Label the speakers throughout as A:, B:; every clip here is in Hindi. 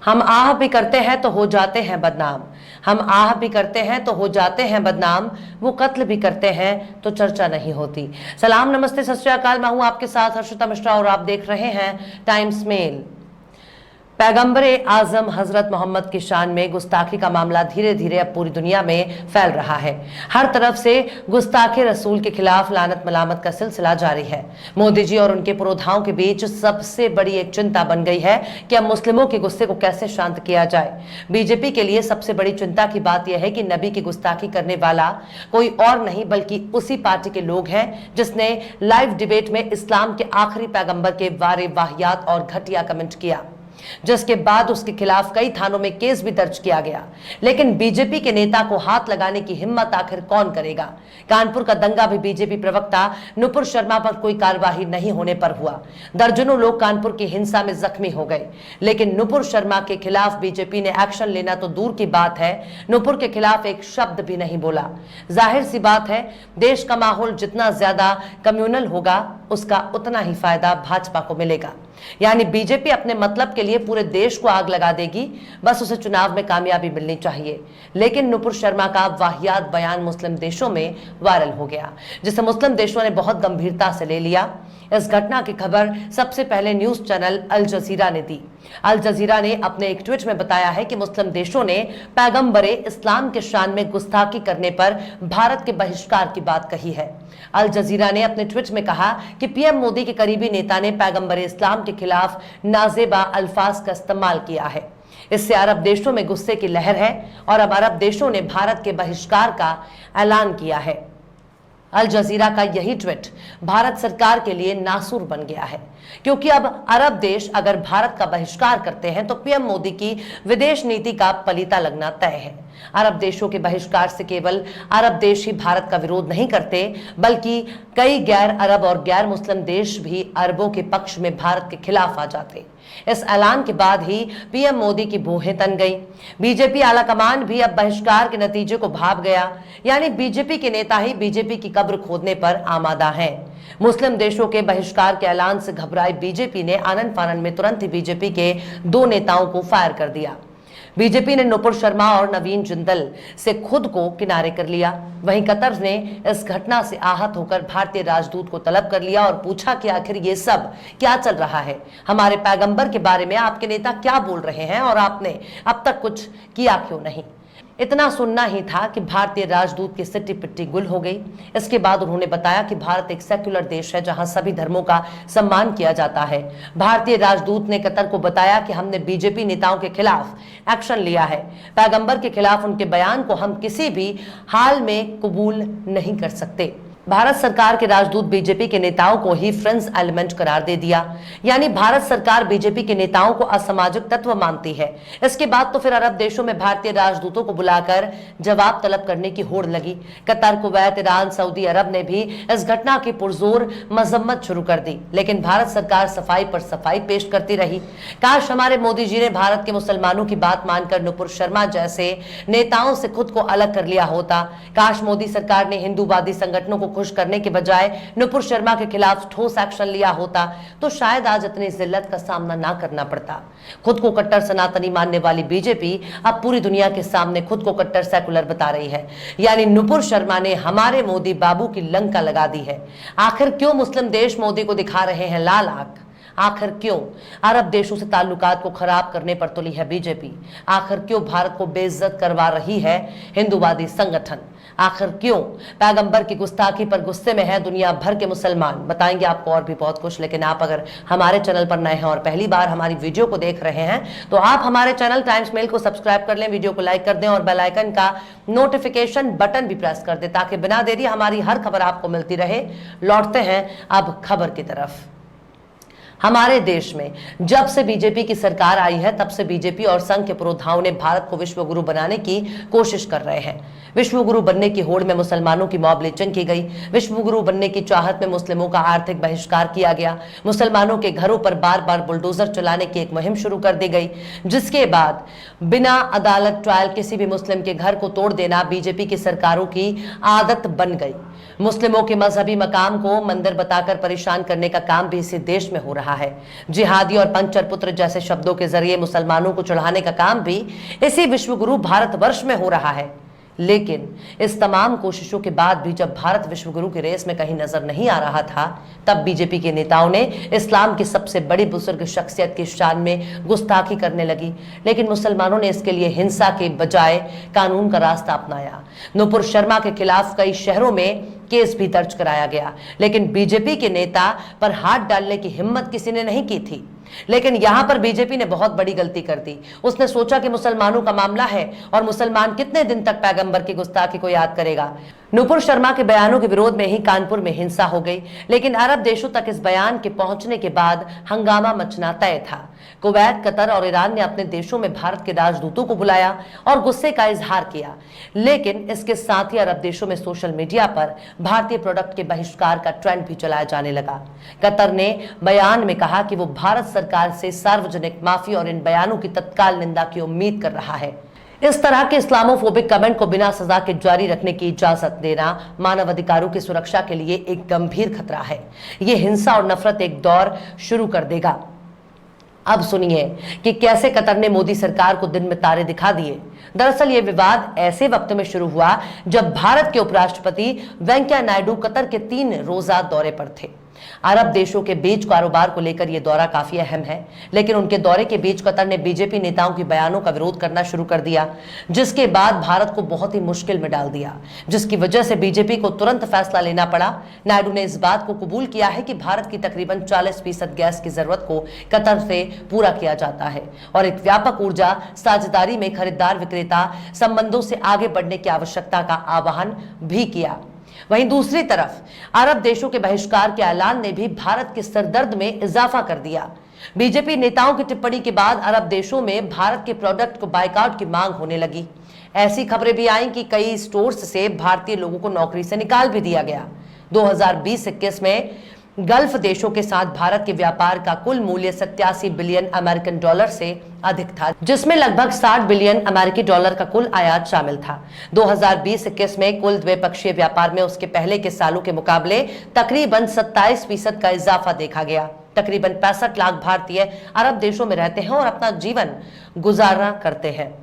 A: हम आह भी करते हैं तो हो जाते हैं बदनाम। हम आह भी करते हैं तो हो जाते हैं बदनाम। वो कत्ल भी करते हैं तो चर्चा नहीं होती। सलाम, नमस्ते, सत श्री अकाल। मैं हूं आपके साथ हर्षिता मिश्रा और आप देख रहे हैं टाइम्स मेल। पैगंबरे आजम हजरत मोहम्मद की शान में गुस्ताखी का मामला धीरे धीरे अब पूरी दुनिया में फैल रहा है। हर तरफ से गुस्ताखे रसूल के खिलाफ लानत मलामत का सिलसिला जारी है। मोदी जी और उनके पुरोधाओं के बीच सबसे बड़ी एक चिंता बन गई है कि अब मुस्लिमों के गुस्से को कैसे शांत किया जाए। बीजेपी के लिए सबसे बड़ी चिंता की बात यह है कि नबी की गुस्ताखी करने वाला कोई और नहीं बल्कि उसी पार्टी के लोग हैं जिसने लाइव डिबेट में इस्लाम के आखिरी पैगंबर के बारे वाहियात और घटिया कमेंट किया, जिसके बाद उसके खिलाफ कई थानों में केस भी दर्ज किया गया। लेकिन बीजेपी के नेता को हाथ लगाने की हिम्मत आखिर कौन करेगा। कानपुर का दंगा भी बीजेपी प्रवक्ता नुपुर शर्मा पर कोई कार्यवाही नहीं होने पर हुआ। दर्जनों लोग कानपुर की हिंसा में जख्मी हो गए, लेकिन नुपुर शर्मा के खिलाफ बीजेपी ने एक्शन लेना तो दूर की बात है, नुपुर के खिलाफ एक शब्द भी नहीं बोला। जाहिर सी बात है, देश का माहौल जितना ज्यादा कम्युनल होगा उसका उतना ही फायदा भाजपा को मिलेगा। यानी बीजेपी अपने मतलब के लिए पूरे देश को आग लगा देगी, बस उसे चुनाव में कामयाबी मिलनी चाहिए। लेकिन नुपुर शर्मा का वाहियात बयान मुस्लिम देशों में वायरल हो गया, जिसे मुस्लिम देशों ने बहुत गंभीरता से ले लिया। इस घटना की खबर सबसे पहले न्यूज चैनल अल जजीरा ने दी। अल जजीरा ने अपने एक ट्वीट में बताया है कि मुस्लिम देशों ने पैगंबरे इस्लाम के शान में गुस्ताखी करने पर भारत के बहिष्कार की बात कही है। अल जजीरा ने अपने ट्वीट में कहा कि पीएम मोदी के करीबी नेता ने पैगंबरे इस्लाम के खिलाफ नाजेबा अल्फाज का इस्तेमाल किया है। इससे अरब देशों में गुस्से की लहर है और अब अरब देशों ने भारत के बहिष्कार का ऐलान किया है। अल जजीरा का यही ट्वीट भारत सरकार के लिए नासूर बन गया है, क्योंकि अब अरब देश अगर भारत का बहिष्कार करते हैं तो पीएम मोदी की विदेश नीति का पलीता लगना तय है। अरब देशों के बहिष्कार से केवल अरब देश ही भारत का विरोध नहीं करते, बल्कि कई गैर अरब और गैर मुस्लिम देश भी अरबों के पक्ष में भारत के खिलाफ आ जाते। इस ऐलान के बाद ही पीएम मोदी की भौहें तन गई। बीजेपी आलाकमान भी अब बहिष्कार के नतीजे को भाप गया, यानी बीजेपी के नेता ही बीजेपी की कब्र खोदने पर आमादा हैं। मुस्लिम देशों के बहिष्कार के ऐलान से घबराई बीजेपी ने आनन फानन में तुरंत ही बीजेपी के दो नेताओं को फायर कर दिया। बीजेपी ने नुपुर शर्मा और नवीन जिंदल से खुद को किनारे कर लिया। वहीं कतर ने इस घटना से आहत होकर भारतीय राजदूत को तलब कर लिया और पूछा कि आखिर ये सब क्या चल रहा है, हमारे पैगंबर के बारे में आपके नेता क्या बोल रहे हैं और आपने अब तक कुछ किया क्यों नहीं। इतना सुनना ही था कि भारतीय राजदूत की सिट्टी पिट्टी गुल हो गई। इसके बाद उन्होंने बताया कि भारत एक सेक्युलर देश है जहां सभी धर्मों का सम्मान किया जाता है। भारतीय राजदूत ने कतर को बताया कि हमने बीजेपी नेताओं के खिलाफ एक्शन लिया है। पैगंबर के खिलाफ उनके बयान को हम किसी भी हाल में कबूल नहीं कर सकते। भारत सरकार के राजदूत बीजेपी के नेताओं को ही फ्रेंड्स एलिमेंट करार दे दिया, यानी भारत सरकार बीजेपी के नेताओं को असामाजिक तत्व मानती है। इसके बाद तो फिर अरब देशों में भारतीय राजदूतों को बुलाकर जवाब तलब करने की होड़ लगी। कतर, कुवैत, ईरान, सऊदी अरब ने भी इस घटना की पुरजोर मजम्मत शुरू कर दी, लेकिन भारत सरकार सफाई पर सफाई पेश करती रही। काश हमारे मोदी जी ने भारत के मुसलमानों की बात मानकर नुपुर शर्मा जैसे नेताओं से खुद को अलग कर लिया होता। काश मोदी सरकार ने हिंदूवादी संगठनों को खुश करने के बजाय नुपुर शर्मा के खिलाफ ठोस एक्शन लिया होता तो शायद आज इतनी जिल्लत का सामना ना करना पड़ता। खुद को कट्टर सनातनी मानने वाली बीजेपी अब पूरी दुनिया के सामने खुद को कट्टर सेकुलर बता रही है, यानी नुपुर शर्मा ने हमारे मोदी बाबू की लंका लगा दी है। आखिर क्यों मुस्लिम देश मोदी को दिखा रहे हैं लाल आंख? आखिर क्यों अरब देशों से ताल्लुकात को खराब करने पर तुली है बीजेपी? आखिर क्यों भारत को बेइज्जत करवा रही है हिंदूवादी संगठन? आखिर क्यों पैगंबर की गुस्ताखी पर गुस्से में है दुनिया भर के मुसलमान? बताएंगे आपको और भी बहुत कुछ, लेकिन आप अगर हमारे चैनल पर नए हैं और पहली बार हमारी वीडियो को देख रहे हैं तो आप हमारे चैनल टाइम्स मेल को सब्सक्राइब कर लें, वीडियो को लाइक कर दें और बेल आइकन का नोटिफिकेशन बटन भी प्रेस कर दें ताकि बिना देरी हमारी हर खबर आपको मिलती रहे। लौटते हैं अब खबर की तरफ। हमारे देश में जब से बीजेपी की सरकार आई है तब से बीजेपी और संघ के पुरोधाओं ने भारत को विश्व गुरु बनाने की कोशिश कर रहे हैं। विश्व गुरु बनने की होड़ में मुसलमानों की मॉब लिंचिंग की गई। विश्व गुरु बनने की चाहत में मुस्लिमों का आर्थिक बहिष्कार किया गया। मुसलमानों के घरों पर बार बार बुलडोजर चलाने की एक मुहिम शुरू कर दी गई, जिसके बाद बिना अदालत ट्रायल किसी भी मुस्लिम के घर को तोड़ देना बीजेपी की सरकारों की आदत बन गई। मुस्लिमों के मजहबी मकाम को मंदिर बताकर परेशान करने का काम भी इसी देश में हो रहा रहा है। जिहादी और पंचर पुत्र जैसे शब्दों के जरिए मुसलमानों को चढ़ाने का काम भी इसी विश्वगुरु भारतवर्ष में हो रहा है। लेकिन इस तमाम कोशिशों के बाद भी जब भारत विश्वगुरु की रेस में कहीं नजर नहीं आ रहा था, तब बीजेपी के नेताओं ने इस्लाम की सबसे बड़ी बुजुर्ग शख्सियत की शान में गुस्ताखी करने लगी। लेकिन मुसलमानों ने इसके लिए हिंसा के बजाय कानून का रास्ता अपनाया। नुपुर शर्मा के खिलाफ कई शहरों में केस भी दर्ज कराया गया, लेकिन बीजेपी के नेता पर हाथ डालने की हिम्मत किसी ने नहीं की थी। लेकिन यहां पर बीजेपी ने बहुत बड़ी गलती कर दी। उसने सोचा कि मुसलमानों का मामला है और मुसलमान कितने दिन तक पैगंबर की गुस्ताखी को याद करेगा। नुपुर शर्मा के बयानों के विरोध में ही कानपुर में हिंसा हो गई, लेकिन अरब देशों तक इस बयान के पहुंचने के बाद हंगामा मचना तय था। कुवैत, कतर और ईरान ने अपने देशों में भारत के राजदूतों को बुलाया और गुस्से का इजहार किया। लेकिन इसके साथ ही अरब देशों में सोशल मीडिया पर भारतीय प्रोडक्ट के बहिष्कार का ट्रेंड भी चलाया जाने लगा। कतर ने बयान में कहा कि वो भारत सरकार से सार्वजनिक माफी और इन बयानों की तत्काल निंदा की उम्मीद कर रहा है। इस तरह के इस्लामोफोबिक कमेंट को बिना सजा के जारी रखने की इजाजत देना मानव अधिकारों की सुरक्षा के लिए एक गंभीर खतरा है। ये हिंसा और नफरत एक दौर शुरू कर देगा। अब सुनिए कि कैसे कतर ने मोदी सरकार को दिन में तारे दिखा दिए। दरअसल ये विवाद ऐसे वक्त में शुरू हुआ जब भारत के उपराष्ट्रपति वेंकैया नायडू कतर के 3 रोजा दौरे पर थे। अरब देशों के बीच कारोबार को लेकर यह दौरा काफी अहम है, लेकिन उनके दौरे के बीच कतर ने बीजेपी नेताओं के बयानों का विरोध करना शुरू कर दिया, जिसके बाद भारत को बहुत ही मुश्किल में डाल दिया, जिसकी वजह से बीजेपी को तुरंत फैसला लेना पड़ा। नायडू ने इस बात को कबूल किया है कि भारत की तकरीबन 40% गैस की जरूरत को कतर से पूरा किया जाता है और एक व्यापक ऊर्जा साझेदारी में खरीदार विक्रेता संबंधों से आगे बढ़ने की आवश्यकता का आह्वान भी किया। वहीं दूसरी तरफ अरब देशों के बहिष्कार के ऐलान ने भी भारत के सरदर्द में इजाफा कर दिया। बीजेपी नेताओं की टिप्पणी के बाद अरब देशों में भारत के प्रोडक्ट को बायकॉट की मांग होने लगी। ऐसी खबरें भी आई कि कई स्टोर्स से भारतीय लोगों को नौकरी से निकाल भी दिया गया। 2020-21 में गल्फ देशों के साथ भारत के व्यापार का कुल मूल्य 87 बिलियन अमेरिकन डॉलर से अधिक था, जिसमें लगभग 60 बिलियन अमेरिकी डॉलर का कुल आयात शामिल था। 2020-21 में कुल द्विपक्षीय व्यापार में उसके पहले के सालों के मुकाबले तकरीबन 27% का इजाफा देखा गया। तकरीबन 65 लाख भारतीय अरब देशों में रहते हैं और अपना जीवन गुजारा करते हैं।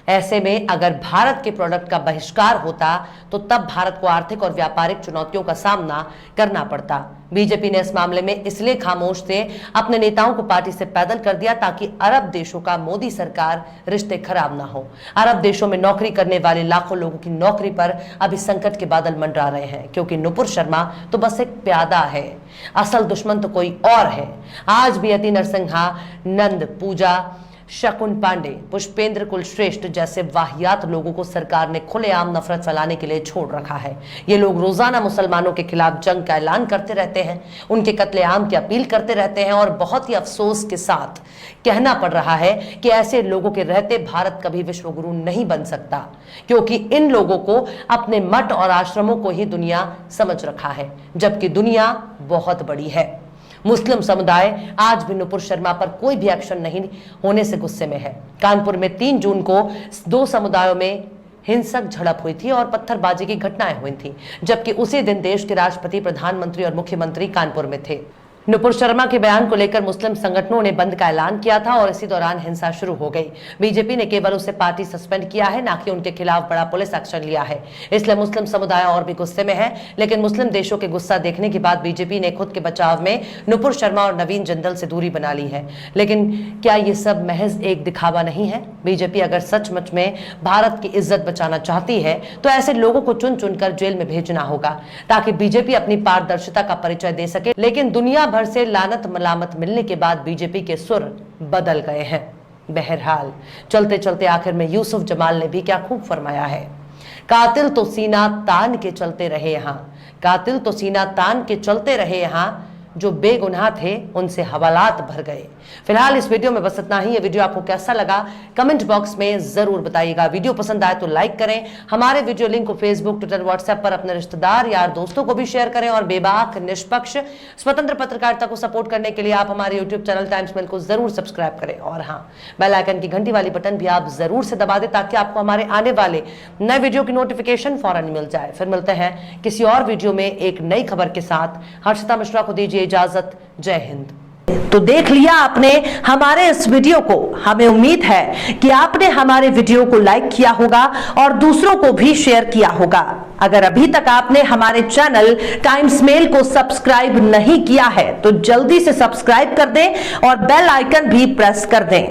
A: ऐसे में अगर भारत के प्रोडक्ट का बहिष्कार होता तो तब भारत को आर्थिक और व्यापारिक चुनौतियों का सामना करना पड़ता। बीजेपी ने इस मामले में इसलिए खामोश थे, अपने नेताओं को पार्टी से पैदल कर दिया ताकि अरब देशों का मोदी सरकार रिश्ते खराब ना हो। अरब देशों में नौकरी करने वाले लाखों लोगों की नौकरी पर अभी संकट के बादल मंडरा रहे हैं, क्योंकि नुपुर शर्मा तो बस एक प्यादा है, असल दुश्मन तो कोई और है। आज भी यति नरसिंहा, नंद पूजा, शकुन पांडे, पुष्पेंद्र कुलश्रेष्ठ जैसे वाहियात लोगों को सरकार ने खुलेआम नफरत फैलाने के लिए छोड़ रखा है। ये लोग रोजाना मुसलमानों के खिलाफ जंग का ऐलान करते रहते हैं, उनके कत्लेआम की अपील करते रहते हैं और बहुत ही अफसोस के साथ कहना पड़ रहा है कि ऐसे लोगों के रहते भारत कभी विश्वगुरु नहीं बन सकता, क्योंकि इन लोगों को अपने मठ और आश्रमों को ही दुनिया समझ रखा है, जबकि दुनिया बहुत बड़ी है। मुस्लिम समुदाय आज भी नुपुर शर्मा पर कोई भी एक्शन नहीं होने से गुस्से में है। कानपुर में 3 जून को 2 समुदायों में हिंसक झड़प हुई थी और पत्थरबाजी की घटनाएं हुई थी, जबकि उसी दिन देश के राष्ट्रपति, प्रधानमंत्री और मुख्यमंत्री कानपुर में थे। नुपुर शर्मा के बयान को लेकर मुस्लिम संगठनों ने बंद का ऐलान किया था और इसी दौरान हिंसा शुरू हो गई। बीजेपी ने केवल उसे पार्टी सस्पेंड किया है, ना कि उनके खिलाफ बड़ा पुलिस एक्शन लिया है। इसलिए मुस्लिम समुदाय और भी गुस्से में है। लेकिन मुस्लिम देशों के गुस्सा देखने के बाद बीजेपी ने खुद के बचाव में नुपुर शर्मा और नवीन जिंदल से दूरी बना ली है। लेकिन क्या ये सब महज एक दिखावा नहीं है? बीजेपी अगर सचमुच में भारत की इज्जत बचाना चाहती है तो ऐसे लोगों को चुन चुनकर जेल में भेजना होगा, ताकि बीजेपी अपनी पारदर्शिता का परिचय दे सके। लेकिन दुनिया भर से लानत मलामत मिलने के बाद बीजेपी के सुर बदल गए हैं। बहरहाल चलते चलते आखिर में यूसुफ जमाल ने भी क्या खूब फरमाया है, कातिल तो सीना तान के चलते रहे यहाँ, कातिल तो सीना तान के चलते रहे यहाँ, जो बेगुनाह थे उनसे हवालात भर गए। फिलहाल इस वीडियो में बस इतना ही। ये वीडियो आपको कैसा लगा कमेंट बॉक्स में जरूर बताइएगा। वीडियो पसंद आए तो लाइक करें। हमारे वीडियो लिंक को फेसबुक, ट्विटर, व्हाट्सएप पर अपने रिश्तेदार, यार, दोस्तों को भी शेयर करें और बेबाक, निष्पक्ष, स्वतंत्र पत्रकारिता को सपोर्ट करने के लिए आप हमारे यूट्यूब चैनल टाइम्स मेल को जरूर सब्सक्राइब करें। और हाँ, बेल आइकन की घंटी वाली बटन भी आप जरूर से दबा दें, ताकि आपको हमारे आने वाले नए वीडियो की नोटिफिकेशन फौरन मिल जाए। फिर मिलते हैं किसी और वीडियो में एक नई खबर के साथ। हर्षिता मिश्रा को दीजिए इजाजत। जय हिंद। तो देख लिया आपने हमारे इस वीडियो को। हमें उम्मीद है कि आपने हमारे वीडियो को लाइक किया होगा और दूसरों को भी शेयर किया होगा। अगर अभी तक आपने हमारे चैनल टाइम्स मेल को सब्सक्राइब नहीं किया है तो जल्दी से सब्सक्राइब कर दें और बेल आइकन भी प्रेस कर दें।